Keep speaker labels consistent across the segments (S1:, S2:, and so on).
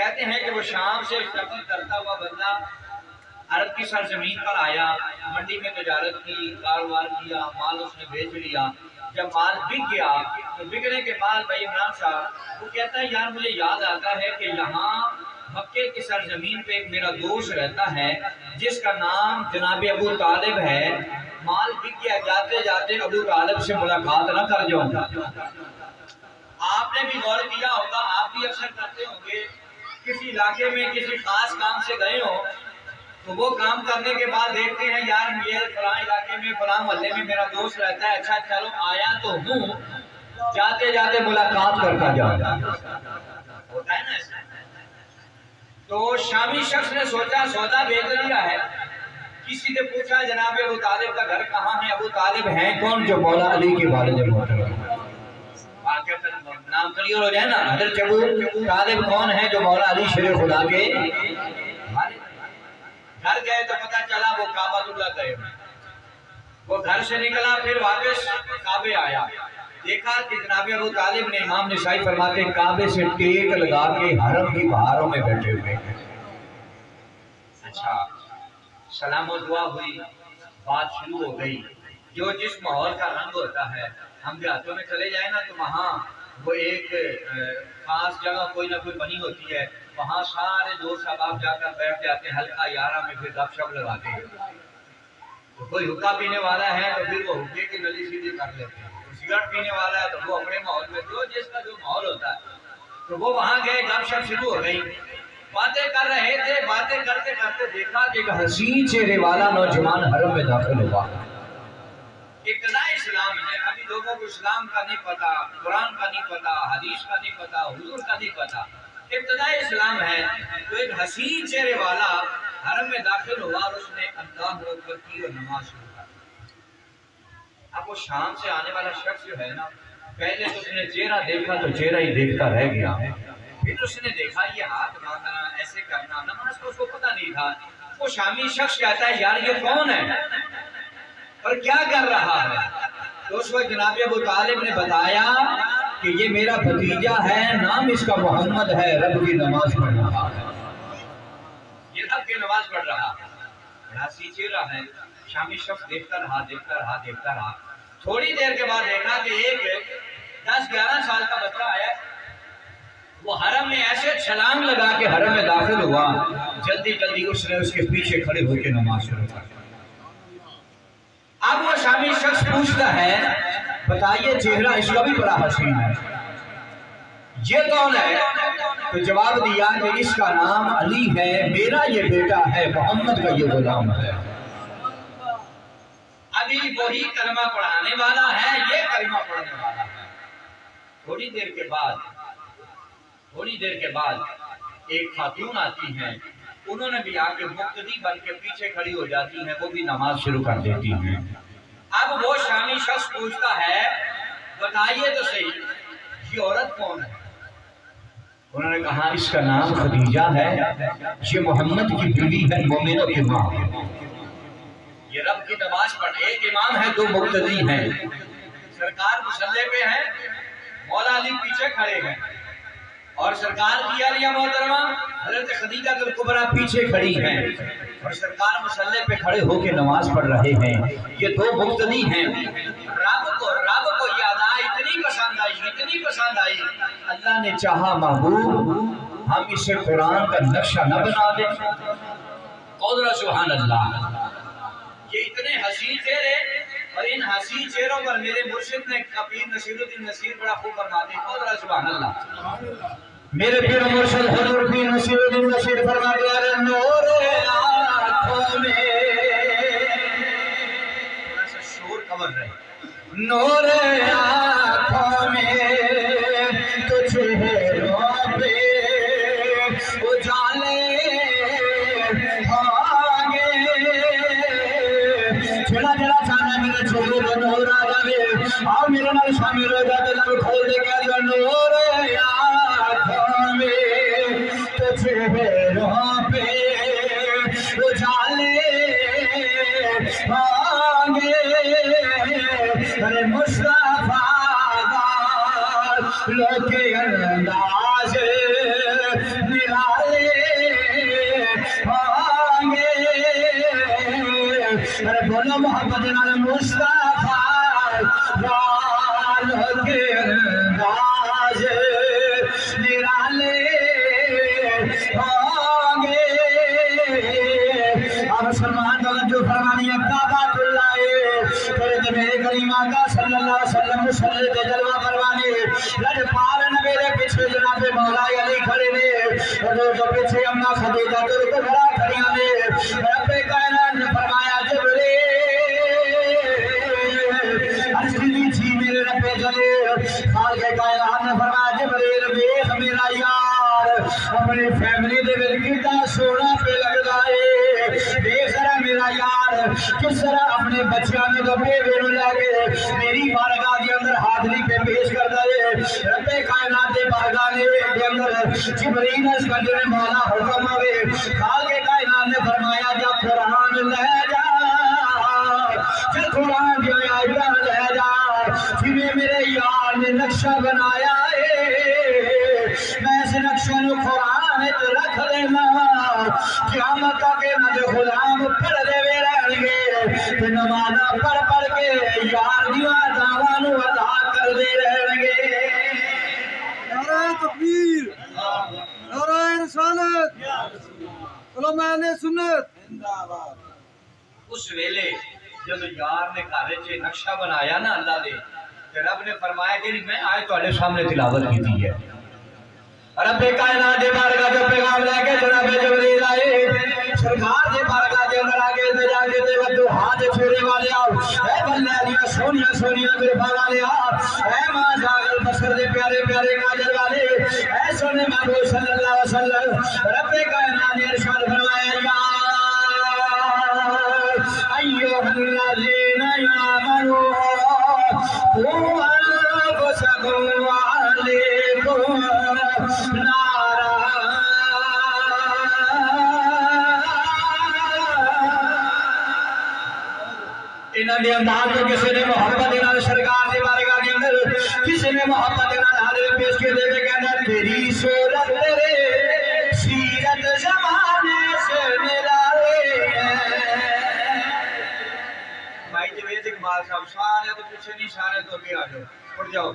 S1: کہتے ہیں کہ وہ شام سے سفر کرتا ہوا بندہ عرب کی سرزمین پر آیا، منڈی میں تجارت کی، کاروبار کیا، مال اس نے بیچ لیا۔ جب مال بک گیا تو بکنے کے بعد بھائی عمران صاحب وہ کہتا ہے یار مجھے یاد آتا ہے کہ یہاں مکے کی سرزمین پہ ایک میرا دوست رہتا ہے جس کا نام جناب ابو طالب ہے، مال بک گیا، جاتے جاتے ابو طالب سے ملاقات نہ کر جاؤں گا۔ آپ نے بھی غور کیا ہوگا، آپ بھی اکثر کرتے ہوں گے، کسی علاقے میں کسی خاص کام سے گئے ہو تو وہ کام کرنے کے بعد دیکھتے ہیں یار یہ فلاں علاقے میں فلاں محلے میں میرا دوست رہتا ہے، اچھا چلو آیا تو ہوں، جاتے جاتے ملاقات کرتا جاؤں۔ ہوتا ہے نا ایسا؟ تو شامی شخص نے سوچا سودا بیچ لیا ہے، کسی نے پوچھا جناب ابو طالب کا گھر کہاں ہے؟ ابو طالب ہیں کون؟ جو مولا علی کے والد محترم۔ نام کلیئر ہو جائے نا، حضرت ابو طالب کون ہے؟ جو مولا علی شیر خدا کے گھر گئے تو پتہ چلا وہ کعبہ اللہ گئے۔ وہ گھر سے نکلا پھر واپس کعبے آیا، دیکھا کہ جناب ابو طالب نے، امام نسائی فرماتے ہیں کعبے سے ٹیک لگا کے حرم کی بہاروں میں بیٹھے ہوئے۔ اچھا سلام و دعا ہوئی، بات شروع ہو گئی۔ جو جس ماحول کا رنگ ہوتا ہے، ہم دیہاتوں میں چلے جائیں نا تو وہاں وہ ایک خاص جگہ کوئی نہ کوئی بنی ہوتی ہے، وہاں سارے دوست احباب جا کر بیٹھ جاتے ہیں، ہلکا یارہ میں پھر گپ شپ لگاتے ہیں۔ کوئی حقہ پینے والا ہے تو پھر وہ حقے کی نلی سیدھی کر لیتے ہیں، کوئی سگریٹ پینے والا ہے تو وہ اپنے ماحول میں، جو جس کا جو ماحول ہوتا ہے تو وہ وہاں گئے، گپ شپ شروع ہو گئی، باتیں کر رہے تھے۔ باتیں کرتے کرتے دیکھا کہ ایک حسین چہرے والا نوجوان حرم میں داخل ہوا۔ ابتدائی اسلام ہے، ابھی لوگوں کو اسلام کا نہیں پتا، قرآن کا نہیں پتا، حدیث کا نہیں پتا، حضور کا نہیں پتا، ابتدائی اسلام ہے۔ تو ایک حسین چہرے والا حرم میں داخل ہوا اور اس نے اللہ اکبر کی اور نماز شروع کر دی۔ اب وہ شام سے آنے والا شخص جو ہے نا، پہلے تو اس نے چہرہ دیکھا تو چہرہ ہی دیکھتا رہ گیا، پھر اس نے دیکھا یہ ہاتھ مانگنا، ایسے کرنا، نماز کو اس کو پتہ نہیں تھا۔ وہ شامی شخص کہتا ہے یار یہ کون ہے اور کیا کر رہا ہے؟ تو اس وقت جناب ابو طالب نے بتایا کہ یہ میرا بھتیجا ہے، نام اس کا محمد ہے، رب کی نماز پڑھ رہا ہے، یہ رب کی نماز پڑھ رہا ہے۔ بڑا سی چہرہ ہے۔ شامی شخص دیکھتا رہا دیکھتا رہا دیکھتا رہا، تھوڑی دیر کے بعد دیکھا کہ ایک 10-11 سال کا بچہ آیا، وہ حرم میں ایسے چھلانگ لگا کے حرم میں داخل ہوا، جلدی جلدی اس نے اس کے پیچھے کھڑے ہو کے نماز شروع کر دی۔ اب وہ شامی شخص پوچھتا ہے بتائیے چہرہ اس کا بھی بڑا حسین ہے، یہ کون ہے؟ تو جواب دیا کہ اس کا نام علی ہے، میرا یہ بیٹا ہے، محمد کا یہ غلام ہے۔ ابھی وہی کلمہ پڑھانے والا ہے، یہ کلمہ پڑھنے والا ہے۔ تھوڑی دیر کے بعد ایک خاتون آتی ہیں، انہوں نے بھی آ کے مقتدی بن کے پیچھے کھڑی ہو جاتی ہیں، وہ بھی نماز شروع کر دیتی ہیں۔ اب وہ شامی شخص پوچھتا ہے بتائیے تو صحیح یہ عورت کون ہے؟ انہوں نے کہا اس کا نام خدیجہ ہے، یہ محمد کی بیوی ہے، مومنوں کی ماں، یہ رب کی نماز پڑھے، ایک امام ہے، 2 مقتدی ہیں، سرکار مصلی پہ ہیں، مولا علی پیچھے کھڑے ہیں، اور سرکار کی عالیہ محترمہ حضرت خدیجہ الکبریٰ پیچھے کھڑی ہیں، اور سرکار مصلی پہ کھڑے ہو کے نماز پڑھ رہے ہیں، یہ 2 مقتدی ہیں۔ رب کو یہ ادا اتنی پسند آئی، اللہ نے چاہا محبوب ہم اسے قرآن کا نقشہ نہ بنا دیں۔ قول سبحان اللہ۔ یہ اتنے حسین چہرے، اور ان حسین چہروں پر میرے مرشد نے پیر نصیر الدین نصیر بڑا خوب فرماتے ہیں، قول سبحان اللہ۔ میرے پیر مرشد حضور پیر نصیر الدین نصیر فرماتے ہیں نور آنکھوں میں، تھوڑا سا شور کور رہے، نور آنکھوں میں تو چہروں پہ اجالے ہوں گے، جڑا جڑا چاہنا میرے چھوڑے کو نور آ جاوے، آؤ میرے نال شامل ہو جاتے لب کھول دے کہہ دیا نور آنکھوں میں تو چہروں پہ اجالے ہوں گے، ارے مصطفیٰ لوگ کے انداز نرالا
S2: محمد نال مصطفیٰ وال کے انداز نرالے ہوں گے. اب سلمان توجہ فرمانی ہے کعبۃ اللہ پھر میرے کریم آقا صلی اللہ علیہ وسلم مسلط جلوہ فرمانے لجپال نبی دے پیچھے جناب مولا علی کھڑے نے حضور کے پیچھے اماں خدیجہ کبرا کھڑیاں نے. رب کائنات نے فرمایا جبریل عرض کی تھی میرے رب جلیل. خالق کائنات نے فرمایا جبریل دیکھ میرا یار اپنی فیملی دے وچ کتنا سونا پہ لگدا ہے. دیکھ ذرا میرا یار کس طرح اپنے بچیاں نے تو بیوی نوں لے کے میری بارگاہ دے اندر حاضری پہ پیش کردا ہے. رب کائنات دے بارگاہ دے اندر جبریل اس کندے نے مولا حکم ہوے. خالق کائنات نے فرمایا جا قرآن لے جا جا قرآن جو آیا لے جا جویں میرے یار نے نقشہ بنایا ہے میں اس نقشے نو قرآن وچ رکھ دینا. قیامت تک انہاں دے غلام پڑھ دے رہن گے تے نمازاں پڑھ پڑھ کے یار دیاں دعواں نو ادا کر دے رہن گے.
S3: نعرہ تکبیر، نعرہ رسالت، علماء سنت.
S1: اس ویلے جب یار نے گھر وچ نقشہ بنایا نا اللہ دے تے رب نے فرمایا کہ میں آج تواڈے سامنے تلاوت کیتی ہے. رب کائنات دے بارگاہ جو پیغام لے کے جناب جبریل آئے سرکار دے بارگاہ دے اندر آگے دے جا کے تے ودو ہاتھ چھوڑے والے آؤ اے بلے علیہ سونیا سونیا گرفا والے آؤ اے ماں جاگل بسر دے پیارے پیارے کاجل والے اے سونے محبوب صلی اللہ علیہ وسلم. رب کائنات نے ارشاد فرمایا یا ایھا الذین آمنوا قوا انفسکم وعلیکم نارا. انہاں دے انداز جو کسی نے محبت نال سرکار دے بارگاہ دے اندر کسی نے محبت نال حاضر پیش کے دے کے کہنا تیری صورت تیرے سیرت زمانے سے نرالے ہیں. بھائی جوید اقبال صاحب سارے تو پیچھے نہیں سارے تو بھی آ جاؤ اٹھ جاؤ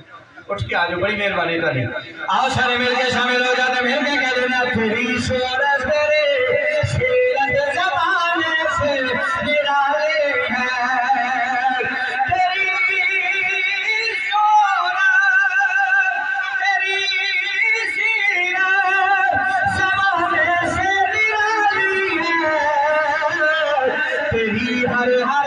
S1: اٹھ کے آ جاؤ بڑی مہربانی تاری. آؤ سارے مل کے شامل ہو جاتے مل کے کہہ دینا تیری صورت تیرے سیرت زمانے سے نرالے ہیں. ہر